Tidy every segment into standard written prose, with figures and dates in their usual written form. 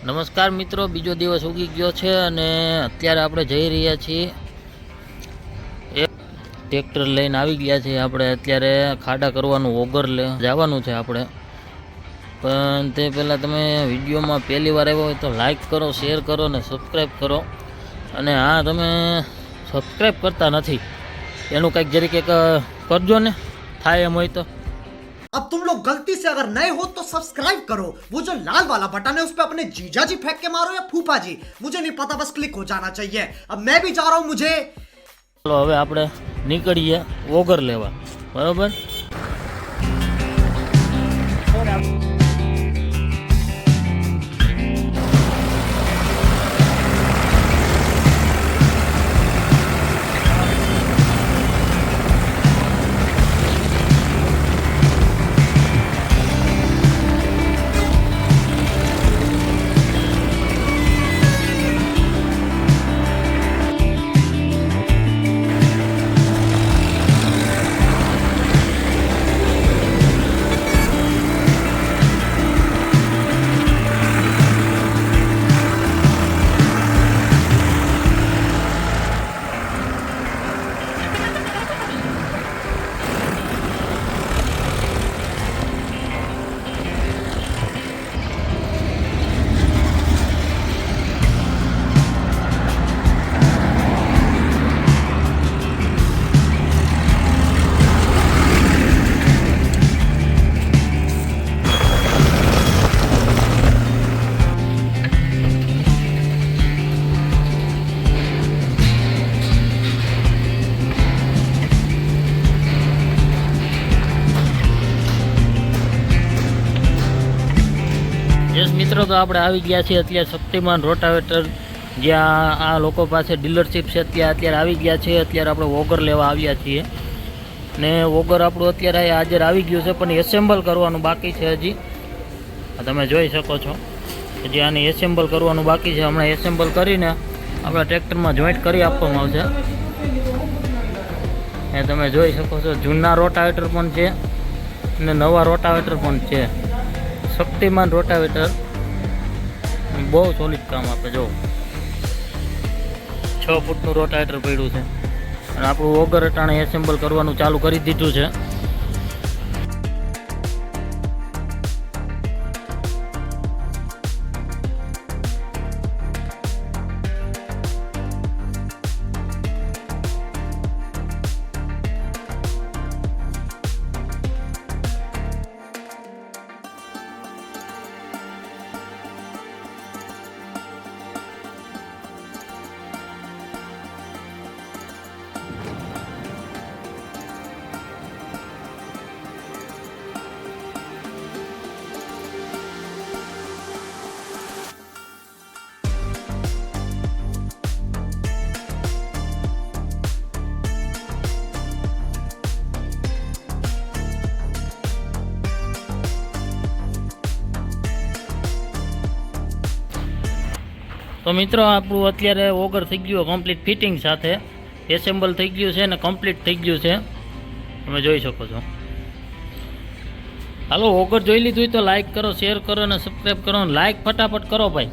નમસ્કાર મિત્રો, બીજો દિવસ ઉગી ગયો છે અને અત્યારે આપણે જઈ રહ્યા છીએ. એક ટ્રેક્ટર લઈને આવી ગયા છીએ. આપણે અત્યારે ખાડા કરવાનું ઓગર જવાનું છે આપણે. પણ તે પહેલાં તમે વિડીયોમાં પહેલી વાર આવ્યો હોય તો લાઈક કરો, શેર કરો અને સબસ્ક્રાઈબ કરો. અને હા, તમે સબસ્ક્રાઈબ કરતા નથી એનું કંઈક જરીક એક કરજો ને, થાય એમ હોય તો. अब तुम लोग गलती से अगर नए हो तो सब्सक्राइब करो। वो जो लाल वाला बटन है उस पे अपने जीजा जी फेंक के मारो या फूफा जी, मुझे नहीं पता, बस क्लिक हो जाना चाहिए। अब मैं भी जा रहा हूं। मुझे ચલો હવે આપણે નીકળીએ ઓગર લેવા, બરાબર? યસ મિત્રો, તો આપણે આવી ગયા છીએ અત્યારે શક્તિમાન રોટાવેટર, જ્યાં આ લોકો પાસે ડીલરશીપ છે ત્યાં અત્યારે આવી ગયા છે. અત્યારે આપણે ઓગર લેવા આવ્યા છીએ ને ઓગર આપણું અત્યારે હાજર આવી ગયું છે, પણ એસેમ્બલ કરવાનું બાકી છે હજી. તમે જોઈ શકો છો હજી આને એસેમ્બલ કરવાનું બાકી છે. હમણાં એસેમ્બલ કરીને આપણા ટ્રેક્ટરમાં જોઈન્ટ કરી આપવામાં આવશે. એ તમે જોઈ શકો છો જૂના રોટાવેટર પણ છે અને નવા રોટાવેટર પણ છે. શક્તિમાન રોટાવેટર બહુ સોલિડ કામ આપે. જો 6 ફૂટનું રોટાવેટર પડ્યું છે અને આપણું ઓગર અટાણે એસેમ્બલ કરવાનું ચાલુ કરી દીધું છે. તો મિત્રો, આપણું અત્યારે ઓગર થઈ ગયું કમ્પ્લીટ ફિટિંગ સાથે. એસેમ્બલ થઈ ગયું છે ને કમ્પ્લીટ થઈ ગયું છે, તમે જોઈ શકો છો. હાલો, ઓગર જોઈ લીધું હોય તો લાઈક કરો, શેર કરો અને સબસ્ક્રાઈબ કરો. લાઈક ફટાફટ કરો ભાઈ.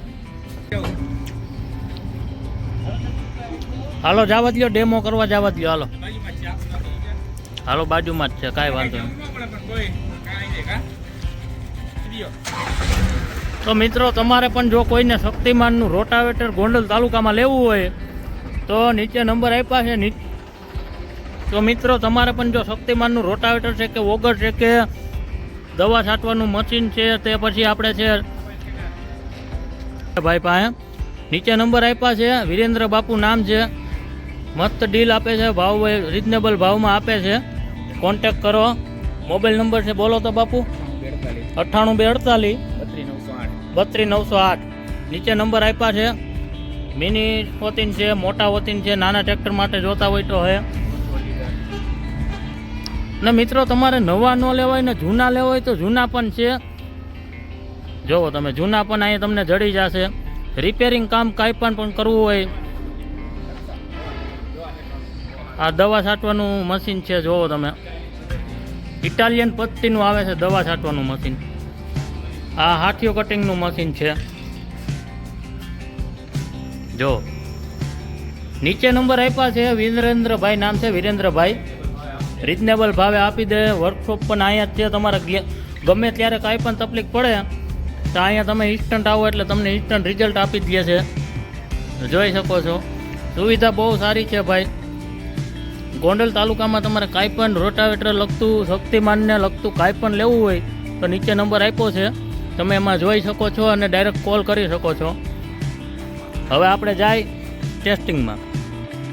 હાલો, જવા દો, ડેમો કરવા જવા દો. હાલો હાલો, બાજુમાં જ છે, કાંઈ વાંધો નહીં. તો મિત્રો, તમારે પણ જો કોઈને શક્તિમાનનું રોટાવેટર ગોંડલ તાલુકામાં લેવું હોય તો નીચે નંબર આપ્યા છે. તો મિત્રો, તમારે પણ જો શક્તિમાનનું રોટાવેટર છે કે ઓગર છે કે દવા છાંટવાનું મશીન છે, તે પછી આપણે છે ભાઈ પાસે નીચે નંબર આપ્યા છે. વિરેન્દ્ર બાપુ નામ છે. મસ્ત ડીલ આપે છે, ભાવ રિઝનેબલ ભાવમાં આપે છે. કોન્ટેક કરો. મોબાઈલ નંબર છે, બોલો તો બાપુ. 98 248 32908. નીચે નંબર આપ્યા છે. મિની વોતીન છે, મોટા વોતીન છે, નાના ટ્રેક્ટર માટે જોતા હોય તો હે. ને મિત્રો, તમારે નવા ન લેવાય ને જૂના લેવા હોય તો જૂના પણ છે. જોવો તમે, જૂના પણ અહીંયા તમને જડી જશે. રિપેરિંગ કામ કાંઈ પણ કરવું હોય, આ દવા છાંટવાનું મશીન છે. જોવો તમે, ઇટાલિયન પદ્ધતિનું આવે છે દવા છાંટવાનું મશીન. આ હાથીઓ કટિંગનું મશીન છે. જો નીચે નંબર આપ્યા છે, વિરેન્દ્રભાઈ નામ છે, વિરેન્દ્રભાઈ. રિઝનેબલ ભાવે આપી દે. વર્કશોપ પણ અહીંયા જ છે. તમારે ગમે ત્યારે કાંઈ પણ તકલીફ પડે તો અહીંયા તમે ઇન્સ્ટન્ટ આવો એટલે તમને ઇન્સ્ટન્ટ રિઝલ્ટ આપી જ દે છે. જોઈ શકો છો, સુવિધા બહુ સારી છે ભાઈ. ગોંડલ તાલુકામાં તમારે કાંઈ પણ રોટાવેટર લગતું, શક્તિમાનને લગતું કાંઈ પણ લેવું હોય તો નીચે નંબર આપ્યો છે, તમે એમાં જોઈ શકો છો અને ડાયરેક્ટ કોલ કરી શકો છો. હવે આપણે જાય ટેસ્ટિંગમાં.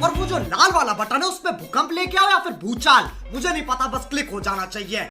और वो जो लाल वाला बटन है उस पे भूकंप लेके आओ या फिर भूचाल, मुझे नहीं पता, बस क्लिक हो जाना चाहिए.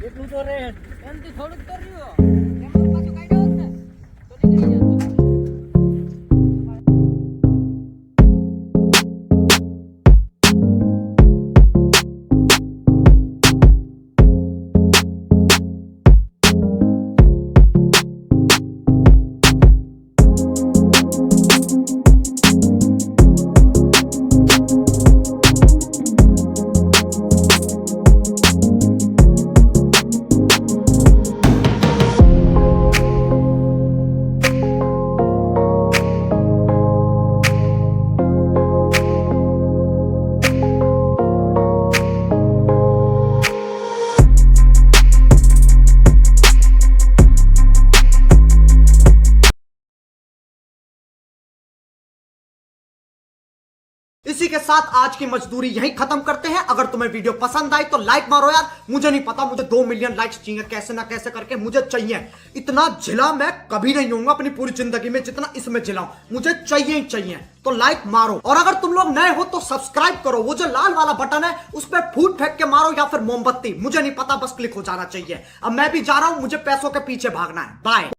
એટલું તો રહે, એમથી થોડુંક તો રહ્યું. એમાં પાછું કાઢ્યો હોત ને તો નીકળી જતું. इसी के साथ आज की मजदूरी यहीं खत्म करते हैं. अगर तुम्हें वीडियो पसंद आई तो लाइक मारो यार. मुझे नहीं पता, मुझे 2 मिलियन लाइक्स चाहिए, कैसे ना कैसे करके मुझे चाहिए. इतना झिला मैं कभी नहीं होऊंगा अपनी पूरी जिंदगी में जितना इसमें झिलाऊं. मुझे चाहिए ही चाहिए. तो लाइक मारो, और अगर तुम लोग नए हो तो सब्सक्राइब करो. वो जो लाल वाला बटन है उस पर फूट फेंक के मारो या फिर मोमबत्ती, मुझे नहीं पता, बस क्लिक हो जाना चाहिए. अब मैं भी जा रहा हूं, मुझे पैसों के पीछे भागना है. बाय.